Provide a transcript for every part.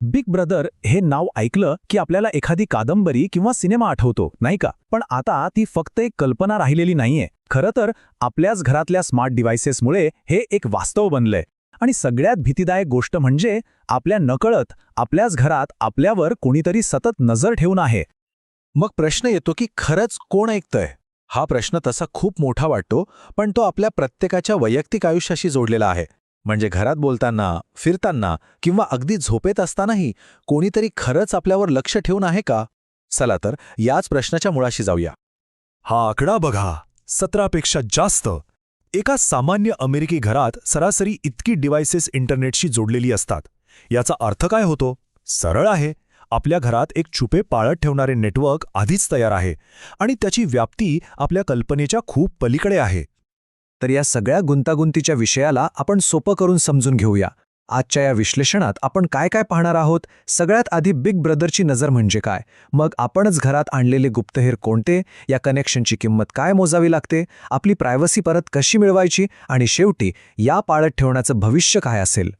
Big brother हे नाव ऐकलं की आपल्याला एखादी कादंबरी किंवा सिनेमा आठवतो, नाही का? पण आता ती फक्त एक कल्पना राहिलेली नाहीये. खरं तर आपल्याच घरातल्या स्मार्ट डिव्हाइसेसमुळे हे एक वास्तव बनलंय. आणि सगळ्यात भीतीदायक गोष्ट म्हणजे आपल्या नकळत आपल्याच घरात आपल्यावर कोणीतरी सतत नजर ठेवून आहे. मग प्रश्न येतो की खरंच कोण ऐकतंय? हा प्रश्न तसा खूप मोठा वाटतो, पण तो आपल्या प्रत्येकाच्या वैयक्तिक आयुष्याशी जोडलेला आहे. म्हणजे घरात बोलताना, फिरताना किंवा अगदी झोपेत असतानाही कोणीतरी खरंच आपल्यावर लक्ष ठेवून आहे का? चला तर याच प्रश्नाच्या मुळाशी जाऊया. हा आकडा बघा, 17पेक्षा जास्त. एका सामान्य अमेरिकी घरात सरासरी इतकी डिव्हाइसेस इंटरनेटशी जोडलेली असतात. याचा अर्थ काय होतो? सरळ आहे. आपल्या घरात एक छुपे पाळत ठेवणारे नेटवर्क आधीच तयार आहे आणि त्याची व्याप्ती आपल्या कल्पनेच्या खूप पलीकडे आहे. तर या सगळ्या गुंतागुंतीच्या विषयाला आपण सोपं करून समजून घेऊया. आजच्या या विश्लेषणात आपण काय काय पाहणार आहोत? सगळ्यात आधी बिग ब्रदरची नजर म्हणजे काय, मग आपणच घरात आणलेले गुप्तहेर कोणते, या कनेक्शनची किंमत काय मोजावी लागते, आपली प्रायव्हसी परत कशी मिळवायची, आणि शेवटी या पाळत ठेवण्याचं भविष्य काय असेल.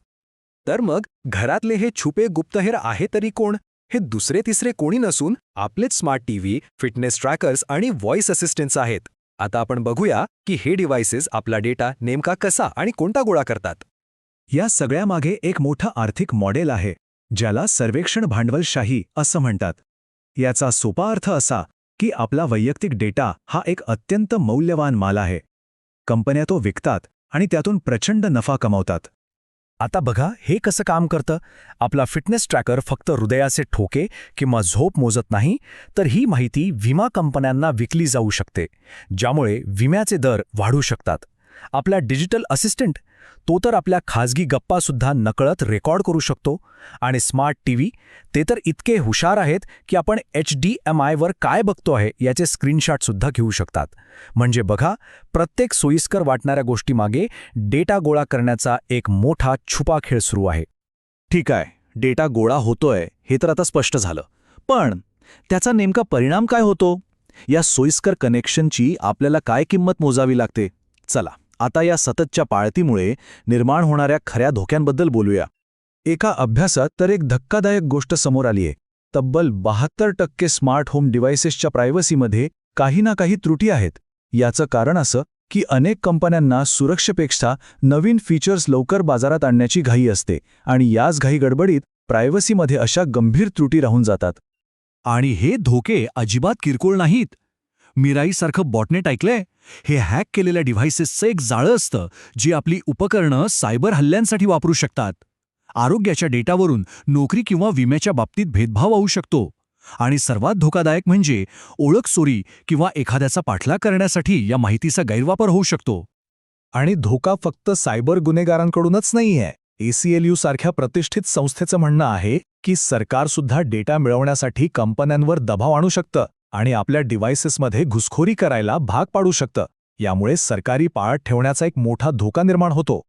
तर मग घरातले हे छुपे गुप्तहेर आहे तरी कोण? हे दुसरे तिसरे कोणी नसून आपलेच स्मार्ट टीव्ही, फिटनेस ट्रॅकर्स आणि व्हॉइस असिस्टंट्स आहेत. आता आपण बघूया की हे डिव्हाइसेस आपला डेटा नेमका कसा आणि कोणता गोळा करतात. या सगळ्यामागे एक मोठं आर्थिक मॉडेल आहे, ज्याला सर्वेक्षण भांडवलशाही असं म्हणतात. याचा सोपा अर्थ असा की आपला वैयक्तिक डेटा हा एक अत्यंत मौल्यवान माल आहे. कंपन्या तो विकतात आणि त्यातून प्रचंड नफा कमावतात. आता बघा हे कसं काम करतं. आपला फिटनेस ट्रॅकर फक्त हृदयाचे ठोके किंवा झोप मोजत नाही, तर ही माहिती विमा कंपन्यांना विकली जाऊ शकते, ज्यामुळे विम्याचे दर वाढू शकतात. आपला डिजिटल असिस्टंट तो तर आपल्या खाजगी गप्पासुद्धा नकळत रेकॉर्ड करू शकतो. आणि स्मार्ट टीव्ही ते तर इतके हुशार आहेत की आपण HDMI काय बघतो आहे याचे स्क्रीनशॉटसुद्धा घेऊ शकतात. म्हणजे बघा, प्रत्येक सोयीस्कर वाटणाऱ्या गोष्टीमागे डेटा गोळा करण्याचा एक मोठा छुपा खेळ सुरू आहे. ठीक आहे, डेटा गोळा होतोय हे तर आता स्पष्ट झालं. पण त्याचा नेमका परिणाम काय होतो? या सोयीस्कर कनेक्शनची आपल्याला काय किंमत मोजावी लागते? चला आता या सततच्या पाळतीमुळे निर्माण होणाऱ्या खऱ्या धोक्यांबद्दल बोलूया. एका अभ्यासात तर एक धक्कादायक गोष्ट समोर आलीये. तब्बल 72% स्मार्ट होम डिव्हाइसेसच्या प्रायव्हसीमध्ये काही ना काही त्रुटी आहेत. याचं कारण असं की अनेक कंपन्यांना सुरक्षेपेक्षा नवीन फीचर्स लवकर बाजारात आणण्याची घाई असते, आणि याच घाई गडबडीत प्रायव्हसीमध्ये अशा गंभीर त्रुटी राहून जातात. आणि हे धोके अजिबात किरकोळ नाहीत. मिराईसारखं बॉटनेट ऐकलंय? हे हॅक केलेल्या डिव्हाइसेसचं एक जाळं असतं, जी आपली उपकरणं सायबर हल्ल्यांसाठी वापरू शकतात. आरोग्याच्या डेटावरून नोकरी किंवा विम्याच्या बाबतीत भेदभाव होऊ शकतो. आणि सर्वात धोकादायक म्हणजे ओळख चोरी किंवा एखाद्याचा पाठलाग करण्यासाठी या माहितीचा गैरवापर होऊ शकतो. आणि धोका फक्त सायबर गुन्हेगारांकडूनच नाहीये. ACLU सारख्या प्रतिष्ठित संस्थेचं म्हणणं आहे की सरकारसुद्धा डेटा मिळवण्यासाठी कंपन्यांवर दबाव आणू शकतं आणि आपल्या डिव्हाइसेसमध्ये घुसखोरी करायला भाग पाडू शकतं. यामुळे सरकारी पाळत ठेवण्याचा एक मोठा धोका निर्माण होतो.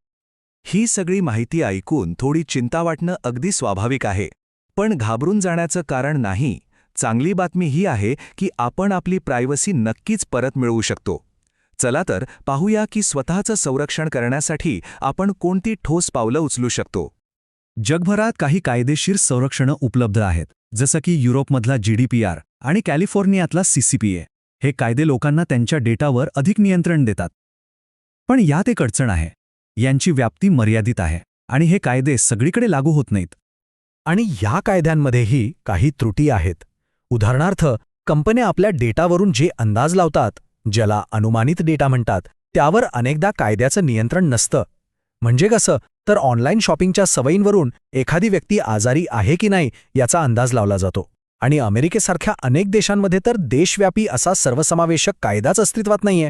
ही सगळी माहिती ऐकून थोडी चिंता वाटणं अगदी स्वाभाविक आहे. पण घाबरून जाण्याचं कारण नाही. चांगली बातमी ही आहे की आपण आपली प्रायव्हसी नक्कीच परत मिळवू शकतो. चला तर पाहूया की स्वतःचं संरक्षण करण्यासाठी आपण कोणती ठोस पावलं उचलू शकतो. जगभरात काही कायदेशीर संरक्षणं उपलब्ध आहेत, जसं की युरोपमधला GDPR आणि कॅलिफोर्नियातला CCPA. हे कायदे लोकांना त्यांच्या डेटावर अधिक नियंत्रण देतात. पण यात एक अडचण आहे. यांची व्याप्ती मर्यादित आहे आणि हे कायदे सगळीकडे लागू होत नाहीत. आणि या कायद्यांमध्येही काही त्रुटी आहेत. उदाहरणार्थ, कंपन्या आपल्या डेटावरून जे अंदाज लावतात, ज्याला अनुमानित डेटा म्हणतात, त्यावर अनेकदा कायद्याचं नियंत्रण नसतं. म्हणजे कसं? तर ऑनलाईन शॉपिंगच्या सवयींवरून एखादी व्यक्ती आजारी आहे की नाही याचा अंदाज लावला जातो. आणि अमेरिकेसारख्या अनेक देशांमध्ये तर देशव्यापी असा सर्वसमावेशक कायदाच अस्तित्वात नाहीये.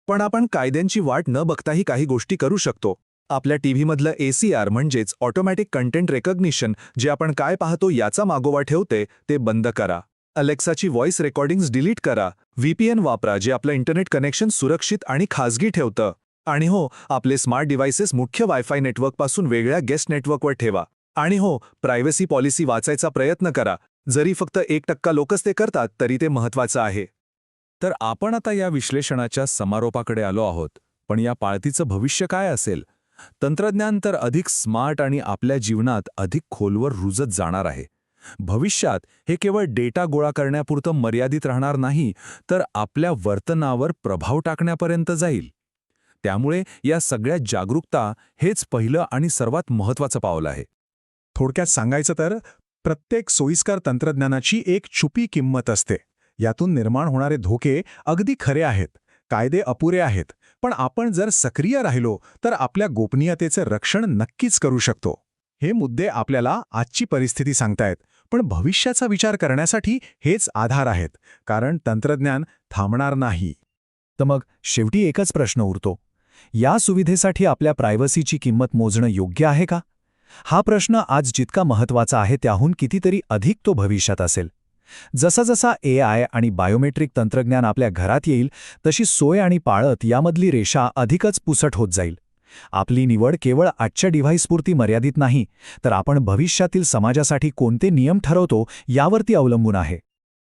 पण आपण कायद्यांची वाट न बघताही काही गोष्टी करू शकतो. आपल्या टीव्हीमधलं ACR म्हणजेच ऑटोमॅटिक कंटेंट रेकॉग्निशन, जे आपण काय पाहतो याचा मागोवा ठेवते, ते बंद करा. अलेक्साची व्हॉइस रेकॉर्डिंग्स डिलीट करा. VPN वापरा, जे आपलं इंटरनेट कनेक्शन सुरक्षित आणि खाजगी ठेवतं. आणि हो, आपले स्मार्ट डिव्हाइसेस मुख्य वायफाय नेटवर्कपासून वेगळ्या गेस्ट नेटवर्कवर ठेवा. आणि हो, प्रायव्हसी पॉलिसी वाचायचा प्रयत्न करा. जरी फक्त 1% लोकच ते करतात तरी ते महत्त्वाचं आहे. तर आपण आता या विश्लेषणाच्या समारोपाकडे आलो आहोत. पण या पाळतीचं भविष्य काय असेल? तंत्रज्ञान तर अधिक स्मार्ट आणि आपल्या जीवनात अधिक खोलवर रुजत जाणार आहे. भविष्यात हे केवळ डेटा गोळा करण्यापुरतं मर्यादित राहणार नाही, तर आपल्या वर्तनावर प्रभाव टाकण्यापर्यंत जाईल. त्यामुळे या सगळ्या जागरूकता हेच पहिलं आणि सर्वात महत्त्वाचं पाऊल आहे. थोडक्यात सांगायचं तर प्रत्येक सोयीस्कर तंत्रज्ञानाची एक छुपी किंमत असते. यातून निर्माण होणारे धोके अगदी खरे आहेत, कायदे अपुरे आहेत, पण आपण जर सक्रिय राहिलो तर आपल्या गोपनीयतेचे रक्षण नक्कीच करू शकतो. हे मुद्दे आपल्याला आजची परिस्थिती सांगतायत, पण भविष्याचा विचार करण्यासाठी हेच आधार आहेत, कारण तंत्रज्ञान थांबणार नाही. तर मग शेवटी एकच प्रश्न उरतो. या सुविधेसाठी आपल्या प्रायव्हसीची किंमत मोजणं योग्य आहे का? हा प्रश्न आज जितका महत्त्वाचा आहे त्याहून कितीतरी अधिक तो भविष्यात असेल. जसा AI आणि बायोमेट्रिक तंत्रज्ञान आपल्या घरात येईल, तशी सोय आणि पाळत यामधली रेषा अधिकच पुसट होत जाईल. आपली निवड केवळ आजच्या डिव्हाइसपुरती मर्यादित नाही, तर आपण भविष्यातील समाजासाठी कोणते नियम ठरवतो यावरती अवलंबून आहे.